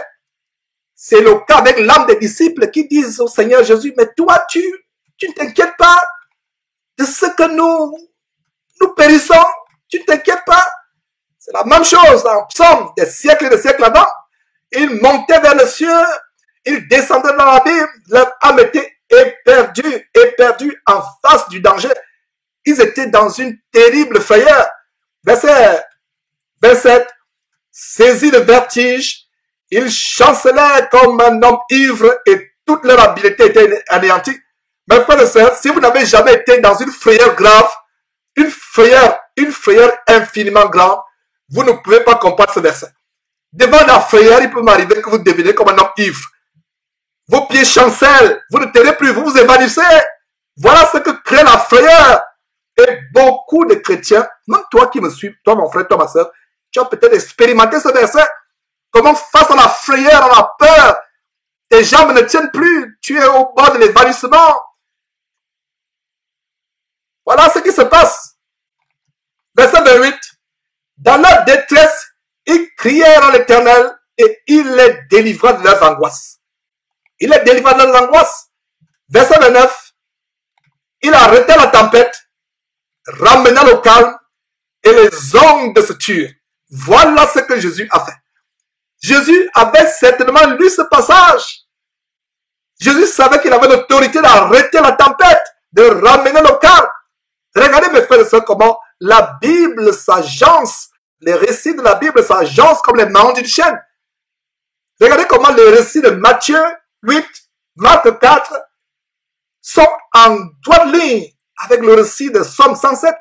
C'est le cas avec l'âme des disciples qui disent au Seigneur Jésus, mais toi, tu ne t'inquiètes pas de ce que nous périssons, tu ne t'inquiètes pas. C'est la même chose en Psaume des siècles et des siècles avant. Ils montaient vers les cieux, ils descendaient dans l'abîme, leur âme était éperdue en face du danger. Ils étaient dans une terrible frayeur. Verset 27, saisis de vertige, ils chancelaient comme un homme ivre et toute leur habileté était anéantie. Mes frères et sœurs, si vous n'avez jamais été dans une frayeur grave, une frayeur infiniment grande, vous ne pouvez pas comprendre ce verset. Devant la frayeur, il peut m'arriver que vous devenez comme un homme ivre. Vos pieds chancellent, vous ne tenez plus, vous vous évanouissez. Voilà ce que crée la frayeur. Et beaucoup de chrétiens, même toi qui me suis, toi mon frère, toi ma soeur, tu as peut-être expérimenté ce verset. Comment face à la frayeur, à la peur, tes jambes ne tiennent plus, tu es au bord de l'évanouissement. Voilà ce qui se passe. Verset 28. Dans leur détresse, ils crièrent à l'Éternel et il les délivra de leurs angoisses. Il les délivra de leurs angoisses. Verset 29, il arrêta la tempête, ramena le calme, et les ondes se turent. Voilà ce que Jésus a fait. Jésus avait certainement lu ce passage. Jésus savait qu'il avait l'autorité d'arrêter la tempête, de ramener le calme. Regardez mes frères et sœurs comment la Bible s'agence, les récits de la Bible s'agencent comme les mailles d'une chaîne. Regardez comment les récits de Matthieu 8, Marc 4 sont en droite ligne avec le récit de Somme 107.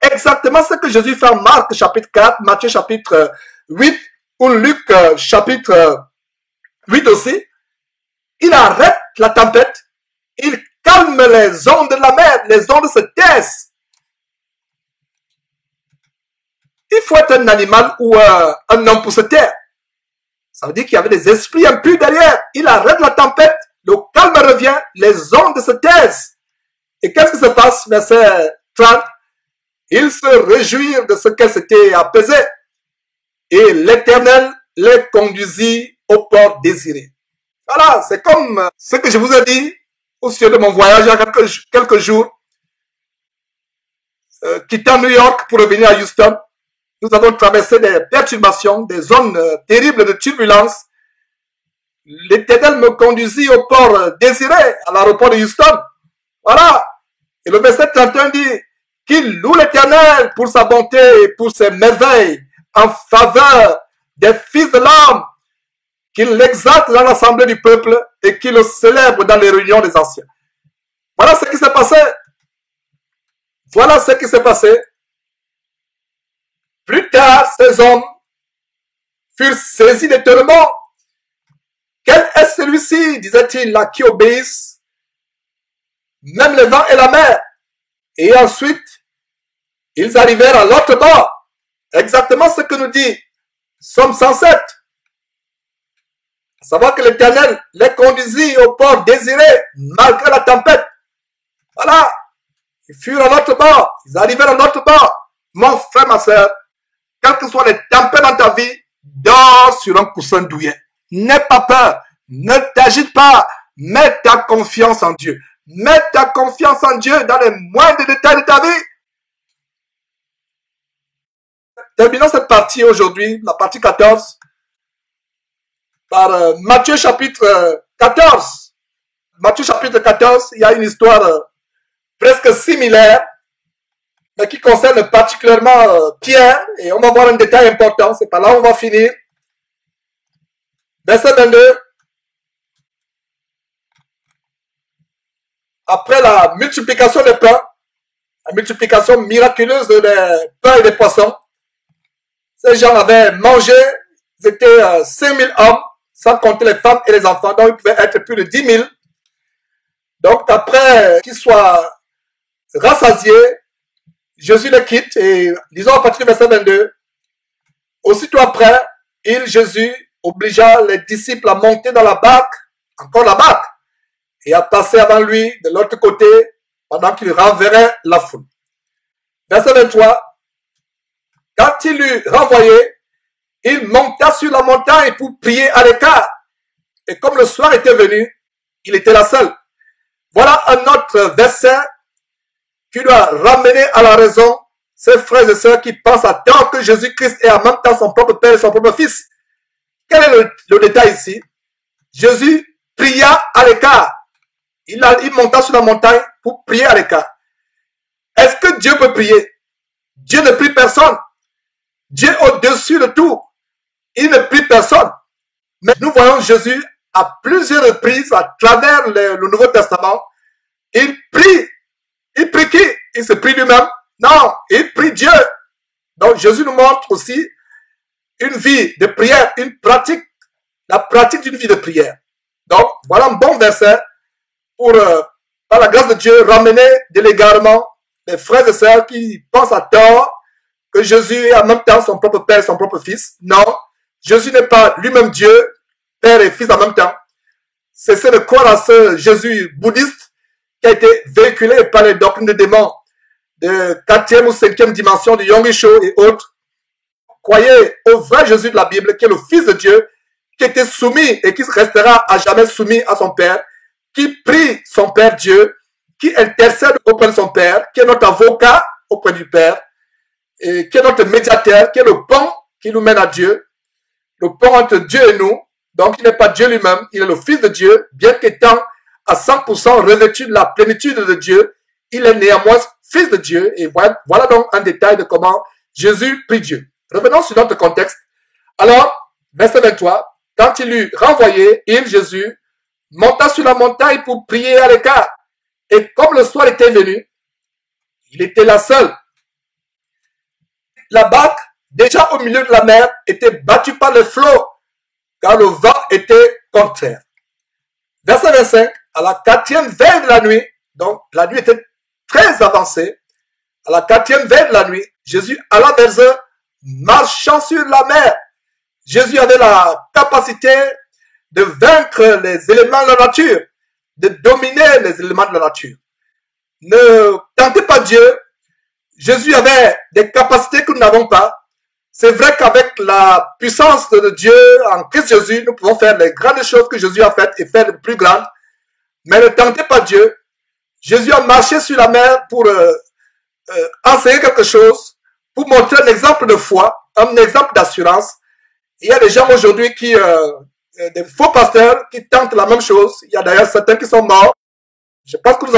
Exactement ce que Jésus fait en Marc chapitre 4, Matthieu chapitre 8 ou Luc chapitre 8 aussi. Il arrête la tempête, il calme les ondes de la mer, les ondes se taisent. Il faut être un animal ou un homme pour se taire. Ça veut dire qu'il y avait des esprits impurs derrière. Il arrête la tempête, le calme revient, les ondes se taisent. Et qu'est-ce qui se passe, verset 30? Ils se réjouirent de ce qu'elle s'était apaisée. Et l'Éternel les conduisit au port désiré. Voilà, c'est comme ce que je vous ai dit au sujet de mon voyage il y a quelques jours. Quittant New York pour revenir à Houston, nous avons traversé des perturbations, des zones terribles de turbulence. L'Éternel me conduisit au port désiré, à l'aéroport de Houston. Voilà. Et le verset 31 dit qu'il loue l'Éternel pour sa bonté et pour ses merveilles en faveur des fils de l'homme, qu'il l'exalte dans l'assemblée du peuple et qu'il le célèbre dans les réunions des anciens. Voilà ce qui s'est passé. Voilà ce qui s'est passé. Plus tard, ces hommes furent saisis d'étonnement. Quel est celui-ci, disait-il, à qui obéissent même le vent et la mer? Et ensuite, ils arrivèrent à l'autre bord. Exactement ce que nous dit Somme 107. À savoir que l'Éternel les conduisit au port désiré malgré la tempête. Voilà. Ils furent à l'autre bord. Ils arrivèrent à l'autre bord. Mon frère, ma soeur, quelles que soient les tempêtes dans ta vie, dors sur un coussin douillet. N'aie pas peur. Ne t'agite pas. Mets ta confiance en Dieu. Mets ta confiance en Dieu dans les moindres détails de ta vie. Terminons cette partie aujourd'hui, la partie 14, par Matthieu chapitre 14. Matthieu chapitre 14, il y a une histoire presque similaire, mais qui concerne particulièrement Pierre, et on va voir un détail important, c'est par là où on va finir. Verset 22. Après la multiplication des pains, la multiplication miraculeuse des pains et des poissons, ces gens avaient mangé, ils étaient 5000 hommes, sans compter les femmes et les enfants, donc ils pouvaient être plus de 10 000. Donc après qu'ils soient rassasiés, Jésus les quitte et disons à partir du verset 22, aussitôt après, Jésus obligea les disciples à monter dans la barque, encore la barque, et à passer avant lui de l'autre côté pendant qu'il renverrait la foule. Verset 23, quand il l'eut renvoyé, il monta sur la montagne pour prier à l'écart. Et comme le soir était venu, il était là seul. Voilà un autre verset qui doit ramener à la raison ces frères et sœurs qui pensent à tant que Jésus-Christ est en même temps son propre Père et son propre Fils. Quel est le détail ici? Jésus pria à l'écart. Il monta sur la montagne pour prier à l'écart. Est-ce que Dieu peut prier? Dieu ne prie personne. Dieu est au-dessus de tout. Il ne prie personne. Mais nous voyons Jésus à plusieurs reprises à travers le Nouveau Testament. Il prie. Il prie qui? Il se prie lui-même? Non, il prie Dieu. Donc Jésus nous montre aussi une vie de prière, une pratique, la pratique d'une vie de prière. Donc voilà un bon verset pour, par la grâce de Dieu, ramener de l'égarement les frères et sœurs qui pensent à tort que Jésus est en même temps son propre Père et son propre Fils. Non, Jésus n'est pas lui-même Dieu, Père et Fils en même temps. Cessez de croire à ce Jésus bouddhiste qui a été véhiculé par les doctrines de démons de 4e ou 5e dimension de Yonggi Sho et autres. Croyez au vrai Jésus de la Bible qui est le Fils de Dieu qui était soumis et qui restera à jamais soumis à son Père, qui prie son Père Dieu, qui intercède auprès de son Père, qui est notre avocat auprès du Père, et qui est notre médiateur, qui est le pont qui nous mène à Dieu, le pont entre Dieu et nous. Donc, il n'est pas Dieu lui-même, il est le Fils de Dieu, bien qu'étant à 100% revêtu de la plénitude de Dieu, il est néanmoins Fils de Dieu. Et voilà donc un détail de comment Jésus prie Dieu. Revenons sur notre contexte. Alors, verset 23, quand il eut renvoyé, Jésus, monta sur la montagne pour prier à l'écart. Et comme le soir était venu, il était là seul. La barque, déjà au milieu de la mer, était battue par les flots, car le vent était contraire. Verset 25, à la 4e veille de la nuit, donc la nuit était très avancée, à la 4e veille de la nuit, Jésus alla vers eux, marchant sur la mer. Jésus avait la capacité de vaincre les éléments de la nature, de dominer les éléments de la nature. Ne tentez pas Dieu. Jésus avait des capacités que nous n'avons pas. C'est vrai qu'avec la puissance de Dieu en Christ Jésus, nous pouvons faire les grandes choses que Jésus a faites et faire les plus grandes. Mais ne tentez pas Dieu. Jésus a marché sur la mer pour enseigner quelque chose, pour montrer un exemple de foi, un exemple d'assurance. Il y a des gens aujourd'hui qui, des faux pasteurs qui tentent la même chose. Il y a d'ailleurs certains qui sont morts. Je pense que nous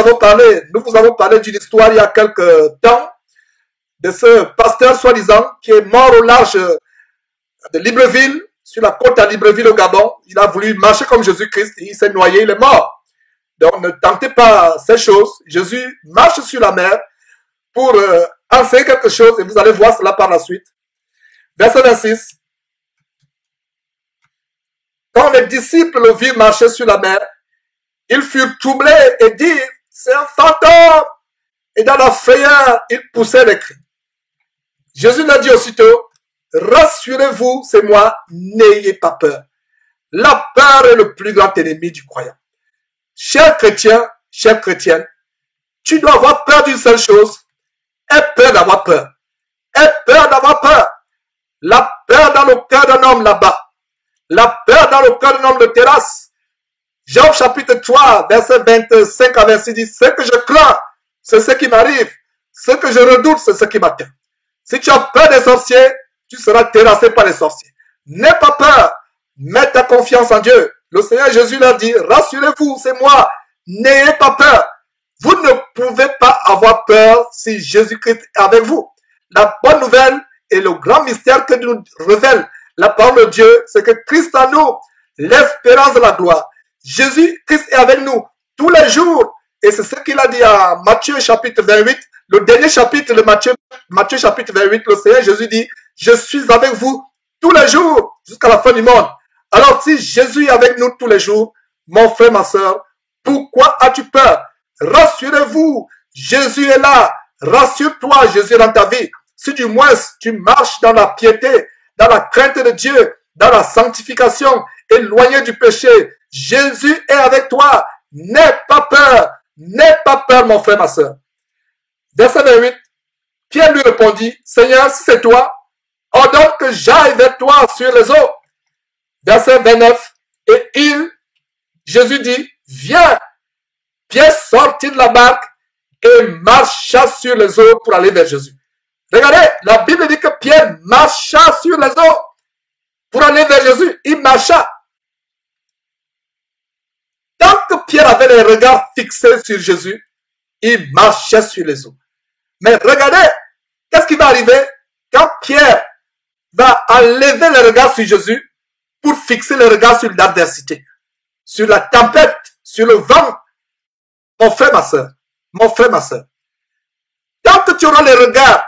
vous avons parlé d'une histoire il y a quelques temps de ce pasteur soi-disant qui est mort au large de Libreville, sur la côte à Libreville au Gabon. Il a voulu marcher comme Jésus-Christ, il s'est noyé, il est mort. Donc ne tentez pas ces choses. Jésus marche sur la mer pour enseigner quelque chose et vous allez voir cela par la suite. Verset 26. Quand les disciples le virent marcher sur la mer, ils furent troublés et dirent, c'est un fantôme. Et dans la frayeur, ils poussaient des cris. Jésus leur dit aussitôt, rassurez-vous, c'est moi, n'ayez pas peur. La peur est le plus grand ennemi du croyant. Chers chrétiens, chères chrétiennes, tu dois avoir peur d'une seule chose, aie peur d'avoir peur. Aie peur d'avoir peur. La peur dans le cœur d'un homme là-bas. La peur dans le cœur d'un homme de terrasse. Jean chapitre 3, verset 25 à 26 dit, ce que je crains, c'est ce qui m'arrive. Ce que je redoute, c'est ce qui m'atteint. Si tu as peur des sorciers, tu seras terrassé par les sorciers. N'aie pas peur. Mets ta confiance en Dieu. Le Seigneur Jésus leur dit, rassurez-vous, c'est moi. N'ayez pas peur. Vous ne pouvez pas avoir peur si Jésus-Christ est avec vous. La bonne nouvelle et le grand mystère que nous révèle la parole de Dieu, c'est que Christ en nous, l'espérance de la gloire. Jésus-Christ est avec nous tous les jours. Et c'est ce qu'il a dit à Matthieu chapitre 28, le dernier chapitre de Matthieu chapitre 28, le Seigneur Jésus dit, je suis avec vous tous les jours jusqu'à la fin du monde. Alors si Jésus est avec nous tous les jours, mon frère, ma soeur, pourquoi as-tu peur? Rassurez-vous, Jésus est là. Rassure-toi, Jésus est dans ta vie. Si du moins tu marches dans la piété, dans la crainte de Dieu, dans la sanctification, éloigné du péché, Jésus est avec toi. N'aie pas peur, mon frère, ma soeur. Verset 28, Pierre lui répondit, Seigneur, si c'est toi, ordonne que j'aille vers toi sur les eaux. Verset 29, et Jésus dit, viens. Pierre sortit de la barque et marcha sur les eaux pour aller vers Jésus. Regardez, la Bible dit que Pierre marcha sur les eaux pour aller vers Jésus. Il marcha. Tant que Pierre avait les regards fixés sur Jésus, il marchait sur les eaux. Mais regardez, qu'est-ce qui va arriver quand Pierre va enlever le regard sur Jésus pour fixer le regard sur l'adversité, sur la tempête, sur le vent. Mon frère, ma soeur, tant que tu auras les regards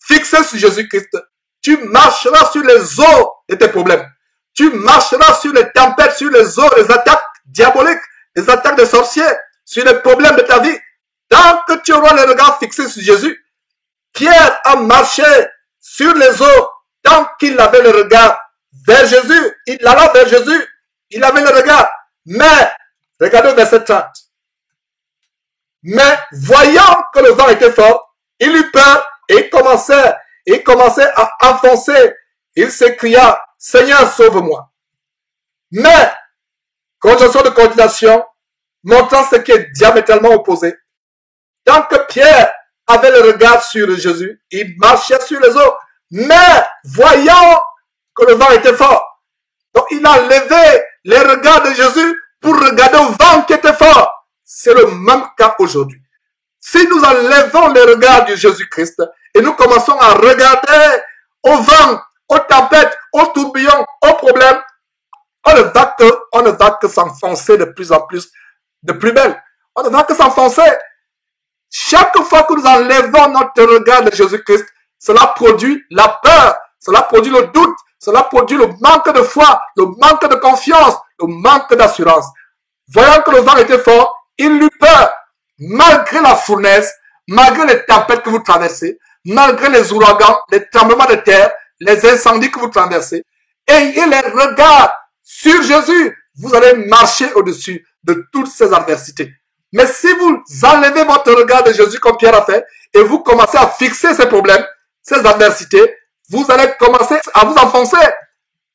fixés sur Jésus-Christ, tu marcheras sur les eaux de tes problèmes. Tu marcheras sur les tempêtes, sur les eaux, les attaques diaboliques, les attaques des sorciers, sur les problèmes de ta vie. Tant que tu auras les regards fixés sur Jésus, Pierre a marché sur les eaux tant qu'il avait le regard vers Jésus. Il alla vers Jésus, il avait le regard. Mais, regardez verset 30. Mais voyant que le vent était fort, il eut peur et il commençait à enfoncer. Il s'écria, Seigneur, sauve-moi. Mais, conjonction de coordination, montrant ce qui est diamétralement opposé. Tant que Pierre avait le regard sur Jésus, il marchait sur les eaux. Mais, voyant que le vent était fort, donc il a levé les regards de Jésus pour regarder au vent qui était fort. C'est le même cas aujourd'hui. Si nous enlevons les regards de Jésus-Christ et nous commençons à regarder au vent, aux tempêtes, aux tourbillons, aux problèmes, on ne va que s'enfoncer de plus en plus, de plus belle. On ne va que s'enfoncer. Chaque fois que nous enlevons notre regard de Jésus-Christ, cela produit la peur, cela produit le doute, cela produit le manque de foi, le manque de confiance, le manque d'assurance. Voyant que le vent était fort, il eut peur. Malgré la fournaise, malgré les tempêtes que vous traversez, malgré les ouragans, les tremblements de terre, les incendies que vous traversez, ayez les regards sur Jésus. Vous allez marcher au-dessus de toutes ces adversités. Mais si vous enlevez votre regard de Jésus comme Pierre a fait, et vous commencez à fixer ces problèmes, ces adversités, vous allez commencer à vous enfoncer,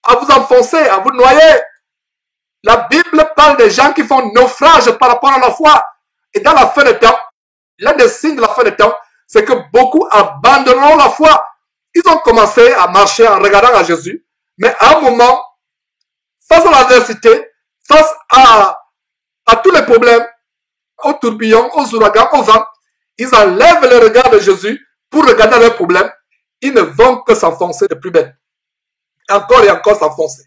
à vous noyer. La Bible parle des gens qui font naufrage par rapport à la foi. Et dans la fin des temps, l'un des signes de la fin des temps, c'est que beaucoup abandonneront la foi. Ils ont commencé à marcher en regardant à Jésus, mais à un moment, face à l'adversité, face à tous les problèmes, aux tourbillons, aux ouragans, au vent, ils enlèvent le regard de Jésus pour regarder leurs problèmes. Ils ne vont que s'enfoncer de plus belle. Encore et encore s'enfoncer.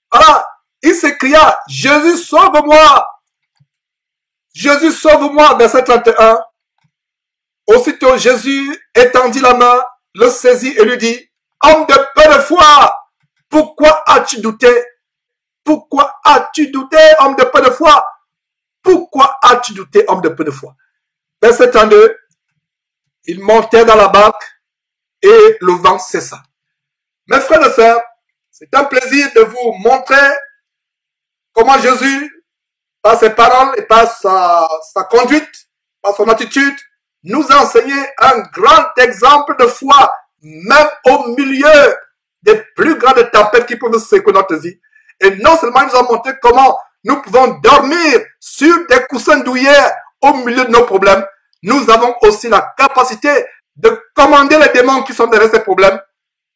Alors, il s'écria, Jésus, sauve-moi! Jésus, sauve-moi, verset 31. Aussitôt, Jésus étendit la main, le saisit et lui dit, homme de peu de foi, pourquoi as-tu douté? Pourquoi as-tu douté, homme de peu de foi? Pourquoi as-tu douté, homme de peu de foi? Verset 32, il montait dans la barque et le vent cessa. Mes frères et sœurs, c'est un plaisir de vous montrer comment Jésus, par ses paroles et par sa conduite, par son attitude, nous a enseigné un grand exemple de foi, même au milieu des plus grandes tempêtes qui peuvent secouer notre vie. Et non seulement il nous a montré comment nous pouvons dormir sur des coussins douillets au milieu de nos problèmes, nous avons aussi la capacité de commander les démons qui sont derrière ces problèmes,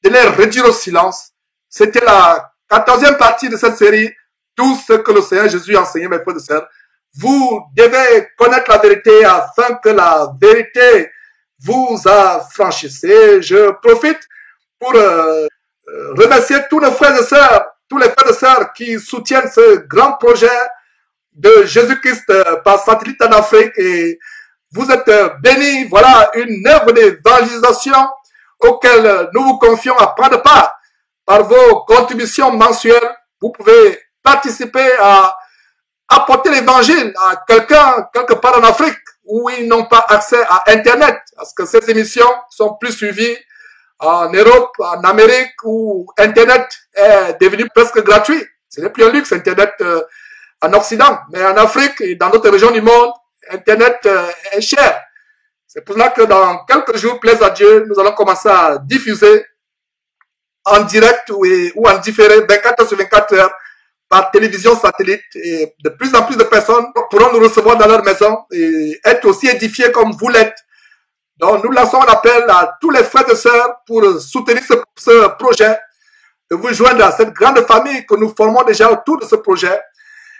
de les réduire au silence. C'était la 14e partie de cette série, tout ce que le Seigneur Jésus a enseigné, mes frères et sœurs. Vous devez connaître la vérité afin que la vérité vous affranchisse. Je profite pour remercier tous les frères et sœurs qui soutiennent ce grand projet de Jésus-Christ par satellite en Afrique. Et vous êtes bénis. Voilà une œuvre d'évangélisation auquel nous vous confions à prendre part. Par vos contributions mensuelles, vous pouvez participer à apporter l'évangile à quelqu'un quelque part en Afrique où ils n'ont pas accès à Internet, parce que ces émissions sont plus suivies en Europe, en Amérique, où Internet est devenu presque gratuit. Ce n'est plus un luxe, Internet en Occident, mais en Afrique et dans d'autres régions du monde, Internet est cher. C'est pour cela que dans quelques jours, plaise à Dieu, nous allons commencer à diffuser en direct ou en différé 24 heures sur 24 heures par télévision satellite, et de plus en plus de personnes pourront nous recevoir dans leur maison et être aussi édifiées comme vous l'êtes. Donc nous lançons un appel à tous les frères et sœurs pour soutenir ce projet, de vous joindre à cette grande famille que nous formons déjà autour de ce projet.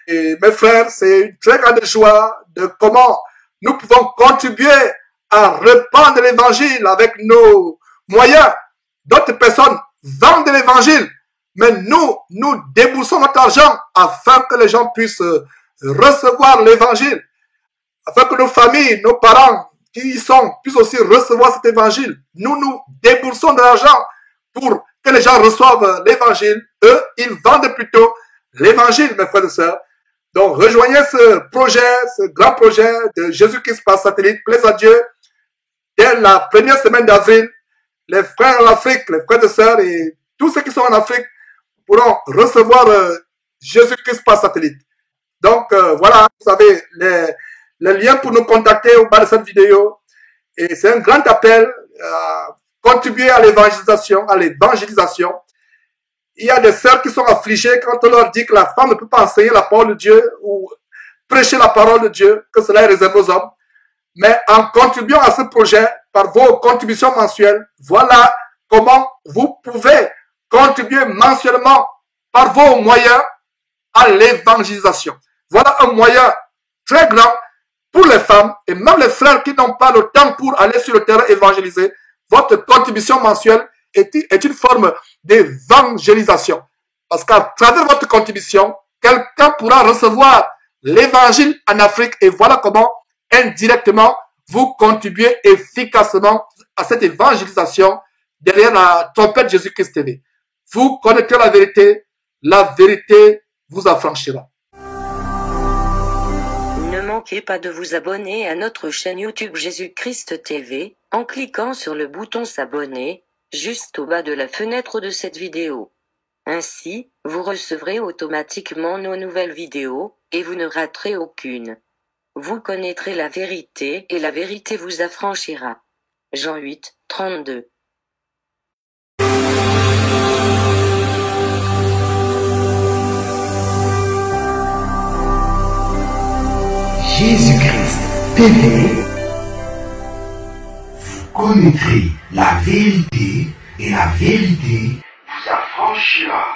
Et mes frères, c'est une très grande joie de comment nous pouvons contribuer à répandre l'évangile avec nos moyens. D'autres personnes vendent l'évangile, mais nous déboursons notre argent afin que les gens puissent recevoir l'évangile, afin que nos familles, nos parents qui y sont puissent aussi recevoir cet évangile. Nous déboursons de l'argent pour que les gens reçoivent l'évangile. Eux, ils vendent plutôt l'évangile, mes frères et sœurs. Donc, rejoignez ce projet, ce grand projet de Jésus-Christ par satellite. Plaise à Dieu. Dès la première semaine d'avril, les frères en Afrique, les frères et sœurs et tous ceux qui sont en Afrique pourront recevoir Jésus-Christ par satellite. Donc, voilà, vous savez, les liens pour nous contacter au bas de cette vidéo. Et c'est un grand appel à contribuer à l'évangélisation, Il y a des sœurs qui sont affligées quand on leur dit que la femme ne peut pas enseigner la parole de Dieu ou prêcher la parole de Dieu, que cela est réservé aux hommes. Mais en contribuant à ce projet par vos contributions mensuelles, voilà comment vous pouvez contribuer mensuellement par vos moyens à l'évangélisation. Voilà un moyen très grand pour les femmes et même les frères qui n'ont pas le temps pour aller sur le terrain évangéliser. Votre contribution mensuelle est une forme d'évangélisation. Parce qu'à travers votre contribution, quelqu'un pourra recevoir l'évangile en Afrique et voilà comment, indirectement, vous contribuez efficacement à cette évangélisation derrière la trompette Jésus-Christ TV. Vous connaîtrez la vérité vous affranchira. Ne manquez pas de vous abonner à notre chaîne YouTube Jésus-Christ TV, en cliquant sur le bouton s'abonner, juste au bas de la fenêtre de cette vidéo. Ainsi, vous recevrez automatiquement nos nouvelles vidéos, et vous ne raterez aucune. Vous connaîtrez la vérité et la vérité vous affranchira. Jean 8, 32. Jésus-Christ TV, vous connaîtrez la vérité et la vérité vous affranchira.